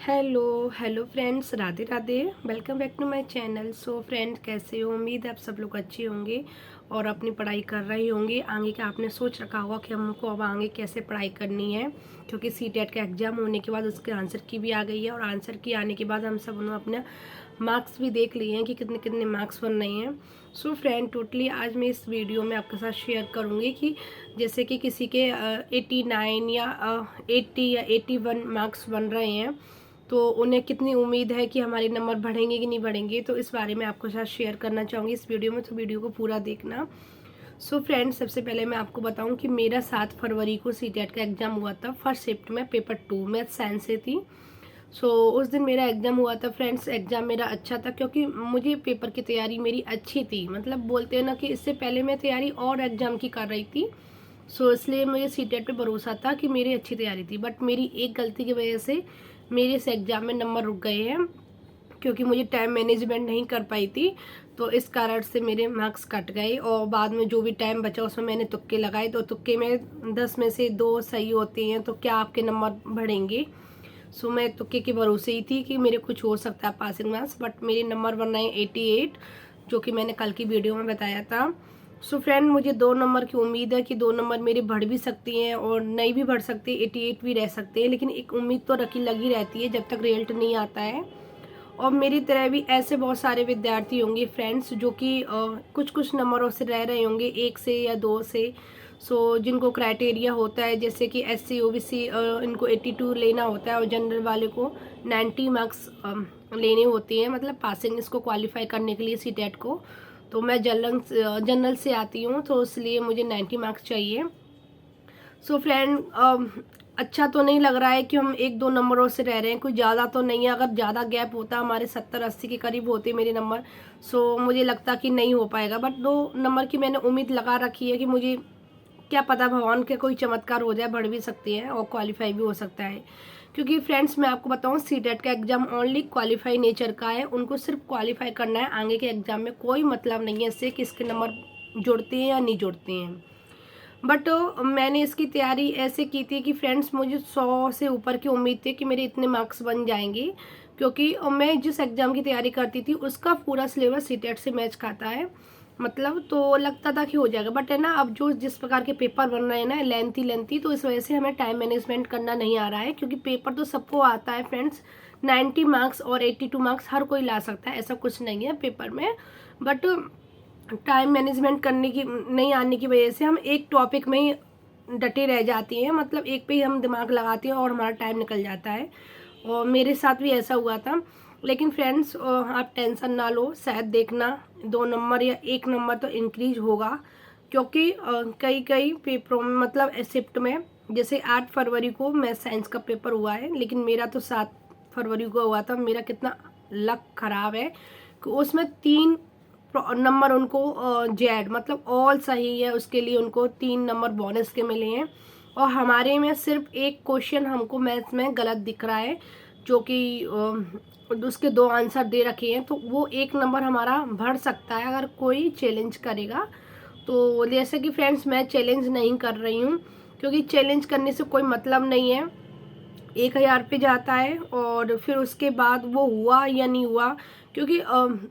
Hello friends, Radhe Radhe. Welcome back to my channel. So friends, कैसे हो? उम्मीद है आप सब लोग अच्छे होंगे और अपनी पढ़ाई कर रहे होंगे। आगे का आपने सोच रखा होगा कि हमको अब आगे कैसे पढ़ाई करनी है, क्योंकि सीटेट का एग्ज़ाम होने के बाद उसके आंसर की भी आ गई है और आंसर की आने के बाद हम सब अपने मार्क्स भी देख लिए हैं कि कितने कितने मार्क्स बन रहे हैं। सो फ्रेंड, टोटली आज मैं इस वीडियो में आपके साथ शेयर करूँगी कि जैसे कि किसी के 89 या 80 या 81 मार्क्स बन रहे हैं, तो उन्हें कितनी उम्मीद है कि हमारे नंबर बढ़ेंगे कि नहीं बढ़ेंगे। तो इस बारे में आपको साथ शेयर करना चाहूँगी इस वीडियो में, तो वीडियो को पूरा देखना। सो फ्रेंड्स, सबसे पहले मैं आपको बताऊं कि मेरा 7 फरवरी को सीटेट का एग्ज़ाम हुआ था। फर्स्ट शिफ्ट में पेपर 2 मैथ साइंस से थी। उस दिन मेरा एग्ज़ाम हुआ था फ्रेंड्स। एग्ज़ाम मेरा अच्छा था क्योंकि मुझे पेपर की तैयारी मेरी अच्छी थी। मतलब बोलते हैं ना कि इससे पहले मैं तैयारी और एग्ज़ाम की कर रही थी। इसलिए मुझे सीटेट पे भरोसा था कि मेरी अच्छी तैयारी थी। बट मेरी एक गलती की वजह से मेरे इस एग्ज़ाम में नंबर रुक गए हैं, क्योंकि मुझे टाइम मैनेजमेंट नहीं कर पाई थी। तो इस कारण से मेरे मार्क्स कट गए और बाद में जो भी टाइम बचा उसमें मैंने तुक्के लगाए। तो तुक्के में 10 में से 2 सही होते हैं, तो क्या आपके नंबर बढ़ेंगे? मैं तुक्के के भरोसे ही थी कि मेरे कुछ हो सकता है पासिंग मार्क्स। बट मेरे नंबर बन रहे हैं 88, जो कि मैंने कल की वीडियो में बताया था। फ्रेंड, मुझे 2 नंबर की उम्मीद है कि 2 नंबर मेरी बढ़ भी सकती हैं और नहीं भी बढ़ सकती, 88 भी रह सकते हैं। लेकिन एक उम्मीद तो लगी रहती है जब तक रिजल्ट नहीं आता है। और मेरी तरह भी ऐसे बहुत सारे विद्यार्थी होंगे फ्रेंड्स, जो कि कुछ कुछ नंबरों से रह रहे होंगे, 1 से या 2 से। जिनको क्राइटेरिया होता है, जैसे कि SC OBC इनको 82 लेना होता है और जनरल वाले को 90 मार्क्स लेने होते हैं, मतलब पासिंग इसको क्वालिफाई करने के लिए सीटेट को। तो मैं जनरल से आती हूँ, तो इसलिए मुझे 90 मार्क्स चाहिए। फ्रेंड, अच्छा तो नहीं लग रहा है कि हम 1-2 नंबरों से रह रहे हैं, कुछ ज़्यादा तो नहीं है। अगर ज़्यादा गैप होता, हमारे 70-80 के करीब होते मेरे नंबर, मुझे लगता कि नहीं हो पाएगा। बट 2 नंबर की मैंने उम्मीद लगा रखी है कि मुझे क्या पता, भगवान के कोई चमत्कार हो जाए, बढ़ भी सकती है और क्वालिफाई भी हो सकता है। क्योंकि फ्रेंड्स, मैं आपको बताऊं, सीटेट का एग्जाम ओनली क्वालिफाई नेचर का है। उनको सिर्फ क्वालिफाई करना है, आगे के एग्जाम में कोई मतलब नहीं है इससे कि इसके नंबर जुड़ते हैं या नहीं जुड़ते हैं। बट मैंने इसकी तैयारी ऐसे की थी कि फ्रेंड्स, मुझे 100 से ऊपर की उम्मीद थी कि मेरे इतने मार्क्स बन जाएंगे, क्योंकि मैं जिस एग्ज़ाम की तैयारी करती थी उसका पूरा सिलेबस सीटेट से मैच खाता है। मतलब तो लगता था कि हो जाएगा। बट है ना, अब जो जिस प्रकार के पेपर बन रहे हैं ना, लेंथी, तो इस वजह से हमें टाइम मैनेजमेंट करना नहीं आ रहा है। क्योंकि पेपर तो सबको आता है फ्रेंड्स, 90 मार्क्स और 82 मार्क्स हर कोई ला सकता है, ऐसा कुछ नहीं है पेपर में। बट टाइम मैनेजमेंट करने की नहीं आने की वजह से हम एक टॉपिक में ही डटे रह जाती हैं। मतलब एक पे ही हम दिमाग लगाते हैं और हमारा टाइम निकल जाता है। और मेरे साथ भी ऐसा हुआ था। लेकिन फ्रेंड्स, आप टेंशन ना लो, शायद देखना 2 नंबर या 1 नंबर तो इंक्रीज होगा। क्योंकि कई पेपरों में, मतलब शिफ्ट में, जैसे 8 फरवरी को मैथ साइंस का पेपर हुआ है, लेकिन मेरा तो 7 फरवरी को हुआ था। मेरा कितना लक खराब है कि उसमें 3 नंबर उनको जेड, मतलब ऑल सही है, उसके लिए उनको 3 नंबर बोनस के मिले हैं। और हमारे में सिर्फ एक क्वेश्चन हमको मैथ में गलत दिख रहा है, जो कि उसके 2 आंसर दे रखे हैं। तो वो 1 नंबर हमारा बढ़ सकता है अगर कोई चैलेंज करेगा। तो जैसे कि फ्रेंड्स, मैं चैलेंज नहीं कर रही हूँ, क्योंकि चैलेंज करने से कोई मतलब नहीं है। 1000 पे जाता है और फिर उसके बाद वो हुआ या नहीं हुआ। क्योंकि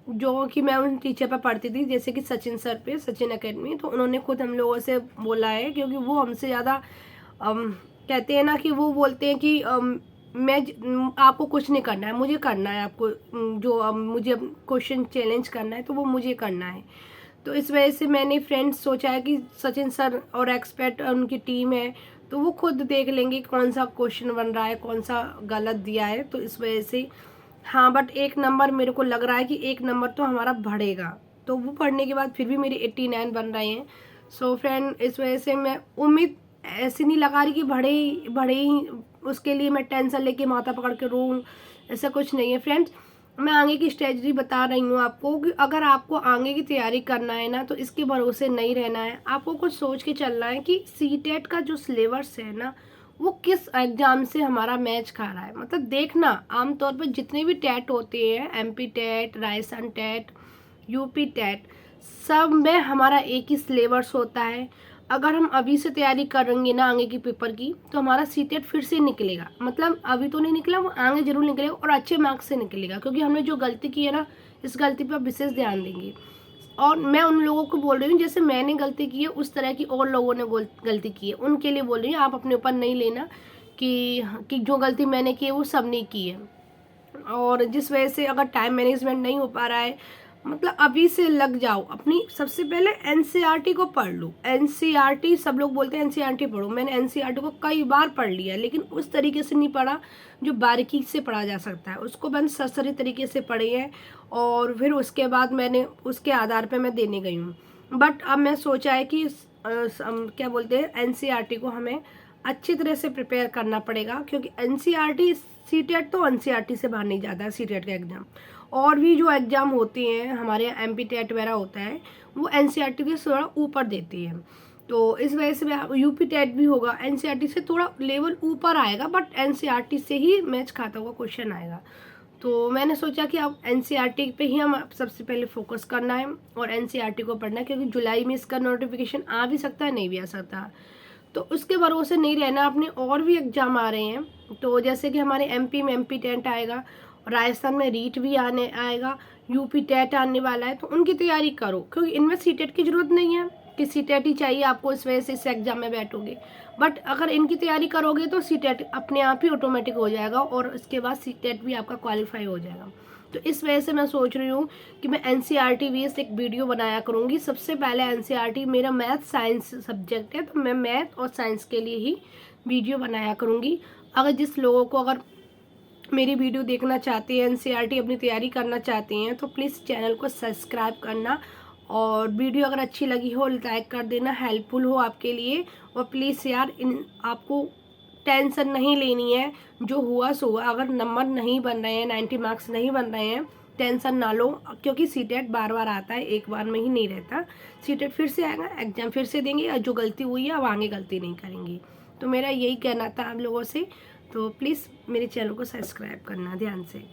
जो कि मैं उन टीचर पर पढ़ती थी, जैसे कि सचिन सर पे, सचिन एकेडमी, तो उन्होंने खुद हम लोगों से बोला है। क्योंकि वो हमसे ज़्यादा कहते हैं ना कि वो बोलते हैं कि आपको कुछ नहीं करना है, मुझे करना है। आपको जो मुझे क्वेश्चन चैलेंज करना है तो वो मुझे करना है। तो इस वजह से मैंने फ्रेंड्स सोचा है कि सचिन सर और एक्सपर्ट उनकी टीम है, तो वो खुद देख लेंगे कौन सा क्वेश्चन बन रहा है, कौन सा गलत दिया है। तो इस वजह से हाँ, बट 1 नंबर मेरे को लग रहा है कि 1 नंबर तो हमारा बढ़ेगा। तो वो पढ़ने के बाद फिर भी मेरे 89 बन रहे हैं। फ्रेंड, इस वजह से मैं उम्मीद ऐसी नहीं लगा रही कि बढ़े ही उसके लिए मैं टेंशन लेके माथा पकड़ के रोऊं, ऐसा कुछ नहीं है फ्रेंड्स। मैं आगे की स्ट्रेटजी बता रही हूँ आपको कि अगर आपको आगे की तैयारी करना है ना, तो इसके भरोसे नहीं रहना है। आपको कुछ सोच के चलना है कि सीटेट का जो सिलेबस है ना, वो किस एग्जाम से हमारा मैच खा रहा है। मतलब देखना, आमतौर पर जितने भी टेट होते हैं, MP TET, Rajasthan TET, UP TET, सब में हमारा एक ही सिलेबस होता है। अगर हम अभी से तैयारी करेंगे ना आगे की पेपर की, तो हमारा सीटेट फिर से निकलेगा। मतलब अभी तो नहीं निकला, वो आगे जरूर निकलेगा और अच्छे मार्क्स से निकलेगा, क्योंकि हमने जो गलती की है ना, इस गलती पर विशेष ध्यान देंगे। और मैं उन लोगों को बोल रही हूँ जैसे मैंने गलती की है, उस तरह की और लोगों ने गलती की है, उनके लिए बोल रही हूँ। आप अपने ऊपर नहीं लेना कि जो गलती मैंने की है वो सब ने की है। और जिस वजह से अगर टाइम मैनेजमेंट नहीं हो पा रहा है, मतलब अभी से लग जाओ। अपनी सबसे पहले एनसीईआरटी को पढ़ लो। एनसीईआरटी सब लोग बोलते हैं एनसीईआरटी पढ़ो, मैंने एनसीईआरटी को कई बार पढ़ लिया, लेकिन उस तरीके से नहीं पढ़ा जो बारीकी से पढ़ा जा सकता है। उसको मैंने सरसरी तरीके से पढ़ी है और फिर उसके बाद मैंने उसके आधार पर मैं देने गई हूँ। बट अब मैं सोचा है कि क्या बोलते हैं, एनसीईआरटी को हमें अच्छी तरह से प्रिपेयर करना पड़ेगा, क्योंकि एनसीईआरटी सीटेट तो एनसीईआरटी से बाहर नहीं जाता है। सीटेट का एग्ज़ाम और भी जो एग्ज़ाम होते हैं हमारे यहाँ एमपी टेट वगैरह होता है, वो एनसीईआरटी के थोड़ा ऊपर देती है। तो इस वजह से यूपी टेट भी होगा, एनसीईआरटी से थोड़ा लेवल ऊपर आएगा, बट एनसीईआरटी से ही मैच खाता हुआ क्वेश्चन आएगा। तो मैंने सोचा कि अब एनसीईआरटी पे ही हम सबसे पहले फोकस करना है और एनसीईआरटी को पढ़ना है, क्योंकि जुलाई में इसका नोटिफिकेशन आ भी सकता है, नहीं भी आ सकता। तो उसके भरोसे नहीं रहना अपने। और भी एग्ज़ाम आ रहे हैं, तो जैसे कि हमारे एमपी में एमपी टेट आएगा, राजस्थान में रीट भी आएगा, यूपी टेट आने वाला है, तो उनकी तैयारी करो, क्योंकि इनमें सीटेट की ज़रूरत नहीं है कि सीटेट ही चाहिए आपको, इस वजह से इस एग्ज़ाम में बैठोगे। बट अगर इनकी तैयारी करोगे तो सीटेट अपने आप ही ऑटोमेटिक हो जाएगा और इसके बाद सीटेट भी आपका क्वालिफाई हो जाएगा। तो इस वजह से मैं सोच रही हूँ कि मैं एनसीईआरटी बेस्ड एक वीडियो बनाया करूँगी। सबसे पहले एनसीईआरटी, मेरा मैथ साइंस सब्जेक्ट है, तो मैं मैथ और साइंस के लिए ही वीडियो बनाया करूँगी। अगर जिस लोगों को अगर मेरी वीडियो देखना चाहते हैं, एनसीईआरटी अपनी तैयारी करना चाहते हैं, तो प्लीज़ चैनल को सब्सक्राइब करना और वीडियो अगर अच्छी लगी हो लाइक कर देना, हेल्पफुल हो आपके लिए। और प्लीज़ यार, आपको टेंशन नहीं लेनी है, जो हुआ सो हुआ। अगर नंबर नहीं बन रहे हैं, 90 मार्क्स नहीं बन रहे हैं, टेंशन ना लो, क्योंकि सीटेट बार बार आता है, एक बार में ही नहीं रहता। सीटेट फिर से आएगा, एग्जाम फिर से देंगे, और जो गलती हुई है अब आगे गलती नहीं करेंगे। तो मेरा यही कहना था आप लोगों से। तो प्लीज़ मेरे चैनल को सब्सक्राइब करना ध्यान से।